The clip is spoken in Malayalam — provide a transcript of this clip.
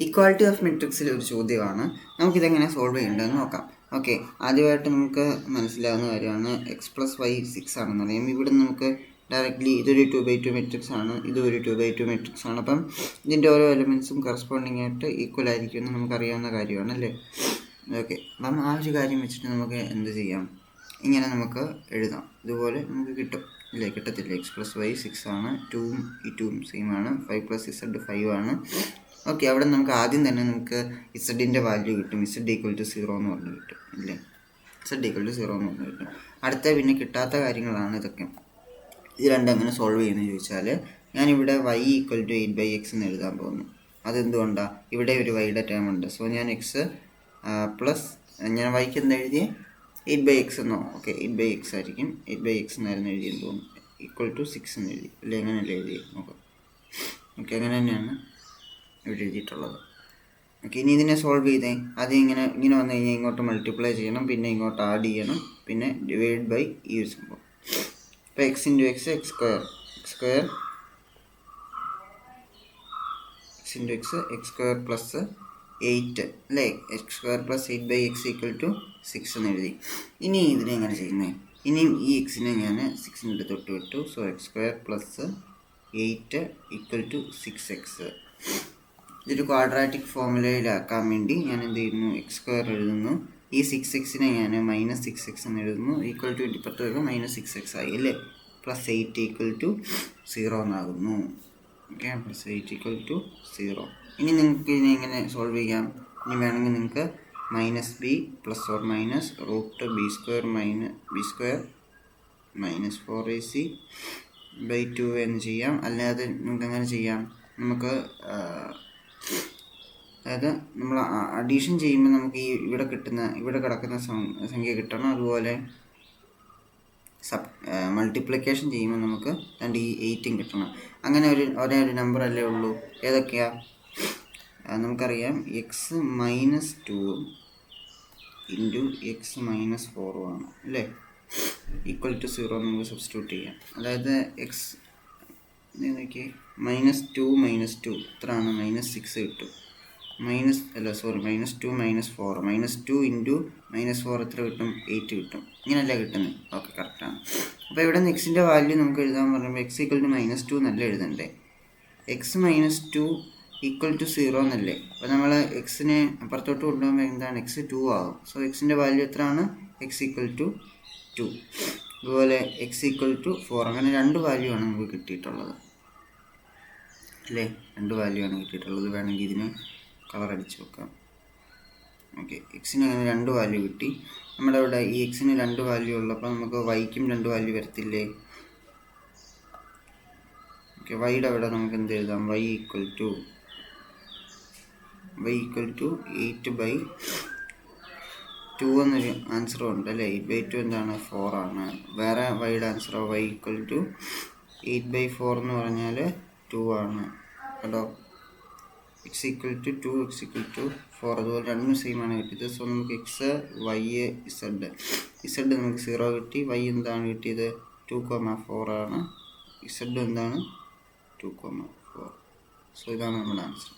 ഇക്വാളിറ്റി ഓഫ് മെട്രിക്സിൽ ഒരു ചോദ്യമാണ്. നമുക്കിതെങ്ങനെ സോൾവ് ചെയ്യേണ്ടതെന്ന് നോക്കാം. ഓക്കെ, ആദ്യമായിട്ട് നമുക്ക് മനസ്സിലാവുന്ന കാര്യമാണ് എക്സ് പ്ലസ് വൈ 6 ആണെന്ന് പറയാം. ഇവിടെ നമുക്ക് ഡയറക്റ്റ്ലി ഇതൊരു 2/2 മെട്രിക്സ് ആണ്, ഇതൊരു 2/2 മെട്രിക്സ് ആണ്. അപ്പം ഇതിൻ്റെ ഓരോ എലിമെൻസും കറസ്പോണ്ടിങ് ആയിട്ട് ഈക്വൽ ആയിരിക്കും എന്ന് നമുക്കറിയാവുന്ന കാര്യമാണ് അല്ലേ. ഓക്കെ, അപ്പം ആ ഒരു കാര്യം വെച്ചിട്ട് നമുക്ക് എന്ത് ചെയ്യാം, ഇങ്ങനെ നമുക്ക് എഴുതാം. ഇതുപോലെ നമുക്ക് കിട്ടും ഇല്ലേ, കിട്ടത്തില്ല. എക്സ് പ്ലസ് വൈ 6 ആണ്, 2ഉം ഈ 2ഉം സെയിം ആണ്, 5 + z 5 ആണ്. ഓക്കെ, അവിടെ നമുക്ക് ആദ്യം തന്നെ നമുക്ക് ഇസഡിൻ്റെ വാല്യൂ കിട്ടും. ഇസഡ് ഈക്വൽ ടു 0 എന്ന് പറഞ്ഞ് കിട്ടും ഇല്ലേ, ഇസഡ് ഈക്വൽ ടു 0 എന്ന് പറഞ്ഞ് കിട്ടും. അടുത്ത പിന്നെ കിട്ടാത്ത കാര്യങ്ങളാണ് ഇതൊക്കെ. ഇത് രണ്ടും എങ്ങനെ സോൾവ് ചെയ്യുന്നത് ചോദിച്ചാൽ, ഞാനിവിടെ y ഈക്വൽ ടു 8/x എന്ന് എഴുതാൻ പോകുന്നു. അതെന്തുകൊണ്ടാണ്, ഇവിടെ ഒരു വൈയുടെ ടേം ഉണ്ട്. സോ ഞാൻ എക്സ് പ്ലസ് ഞാൻ വൈക്ക് എന്താ എഴുതിയേ, 8/x എന്നോ. ഓക്കെ, 8/x ആയിരിക്കും. 8/x എന്നായിരുന്നു എഴുതിയെന്ന് തോന്നുന്നു. ഈക്വൽ ടു 6 എന്ന് എഴുതി അല്ലേ, അങ്ങനെയല്ലേ എഴുതി നോക്കാം. ഓക്കെ, അങ്ങനെ തന്നെയാണ് ഇവിടെ എഴുതിയിട്ടുള്ളത്. ഓക്കെ, ഇനി ഇതിനെ സോൾവ് ചെയ്തേ. അത് ഇങ്ങനെ വന്നു കഴിഞ്ഞാൽ ഇങ്ങോട്ട് മൾട്ടിപ്ലൈ ചെയ്യണം, പിന്നെ ഇങ്ങോട്ട് ആഡ് ചെയ്യണം, പിന്നെ ഡിവൈഡ് ബൈ ഈ ഒരു സംഭവം. ഇപ്പോൾ x × x x² പ്ലസ് 8 അല്ലേ, x² plus 8/x equal to 6 എന്ന് എഴുതി. ഇനി ഇതിനെ എങ്ങനെ ചെയ്യുന്നത്, ഇനിയും ഈ എക്സിനെ ഞാൻ 6ൻ്റെ തൊട്ട് വിട്ടു. So x² plus 8 equal to 6x. ഇതൊരു ക്വാഡ്രാറ്റിക് ഫോർമുലയിലാക്കാൻ വേണ്ടി ഞാൻ എന്ത് ചെയ്യുന്നു, x² എഴുതുന്നു. ഈ 6x ഞാൻ -6x എന്ന് എഴുതുന്നു. ഈക്വൽ ടു ഇപ്പുറത്ത് വയ്ക്കും, -6x ആയി അല്ലേ. പ്ലസ് 8 ഈക്വൽ ടു 0 എന്നാകുന്നു. Okay, plus 8 equal to 0. ഇനി നിങ്ങൾക്ക് ഇതിനെ എങ്ങനെ സോൾവ് ചെയ്യാം, ഇനി വേണമെങ്കിൽ നിങ്ങൾക്ക് -b ± √b² - 4ac/2 എന്ന് ചെയ്യാം. അല്ലാതെ നമുക്ക് എങ്ങനെ ചെയ്യാം, നമുക്ക് അതായത് നമ്മൾ അഡീഷൻ ചെയ്യുമ്പോൾ നമുക്ക് ഈ ഇവിടെ കിടക്കുന്ന സംഖ്യ കിട്ടണം. അതുപോലെ മൾട്ടിപ്ലിക്കേഷൻ ചെയ്യുമ്പോൾ നമുക്ക് ഈ 8ഉം കിട്ടണം. അങ്ങനെ ഒരേ ഒരു നമ്പർ അല്ലേ ഉള്ളൂ. ഏതൊക്കെയാ നമുക്കറിയാം, x - 2 ഇൻറ്റു x - 4 ആണ് അല്ലേ, ഈക്വൽ ടു 0 നമുക്ക് സബ്സ്റ്റിറ്റ്യൂട്ട് ചെയ്യാം. അതായത് എക്സ് നോക്കി -2 - 2 എത്രയാണ്, -6 കിട്ടും. -2 ഇൻറ്റു -4 എത്ര കിട്ടും, 8 കിട്ടും. ഇങ്ങനെയല്ല കിട്ടുന്നത്. ഓക്കെ, കറക്റ്റാണ്. അപ്പോൾ ഇവിടെ നിന്ന് എക്സിൻ്റെ വാല്യൂ നമുക്ക് എഴുതാൻ പറയുമ്പോൾ x ഈക്വൽ ടു -2 എന്നല്ല എഴുതണ്ടേ, x - 2 ഈക്വൽ ടു 0 എന്നല്ലേ. അപ്പോൾ നമ്മൾ എക്സിനെ അപ്പുറത്തോട്ട് കൊണ്ടുപോകുമ്പോൾ എന്താണ്, x 2 ആകും. സോ എക്സിൻ്റെ വാല്യൂ എത്രയാണ്, x ഈക്വൽ ടു 2. അതുപോലെ x ഈക്വൽ ടു 4. അങ്ങനെ 2 വാല്യൂ ആണ് നമുക്ക് കിട്ടിയിട്ടുള്ളത് അല്ലേ, 2 വാല്യൂ ആണ് കിട്ടിയിട്ടുള്ളത്. വേണമെങ്കിൽ ഇതിന് കളർ അടിച്ച് വെക്കാം. ഓക്കെ, എക്സിന് അങ്ങനെ 2 വാല്യൂ കിട്ടി. നമ്മുടെ ഇവിടെ ഈ എക്സിന് 2 വാല്യൂ ഉള്ളപ്പോൾ നമുക്ക് വൈക്കും 2 വാല്യൂ വരത്തില്ലേ. ഓക്കെ, വൈയുടെ അവിടെ നമുക്ക് എന്ത് എഴുതാം, y ഈക്വൽ ടു 8/2 എന്നൊരു ആൻസറും ഉണ്ട് അല്ലേ. 8/2 എന്താണ്, 4 ആണ്. വേറെ വൈയുടെ ആൻസറോ y ഈക്വൽ ടു 8/4 എന്ന് പറഞ്ഞാൽ 2 ആണ് കേട്ടോ. x equal to 2, x equal to 4. അതുപോലെ രണ്ടും സെയിം ആണ് കിട്ടിയത്. സോ നമുക്ക് x, y, z നമുക്ക് 0 കിട്ടി. y എന്താണ് കിട്ടിയത്, 2,4 ആണ്. z എന്താണ്, 2,4. സോ ഇതാണ് നമ്മുടെ ആൻസർ.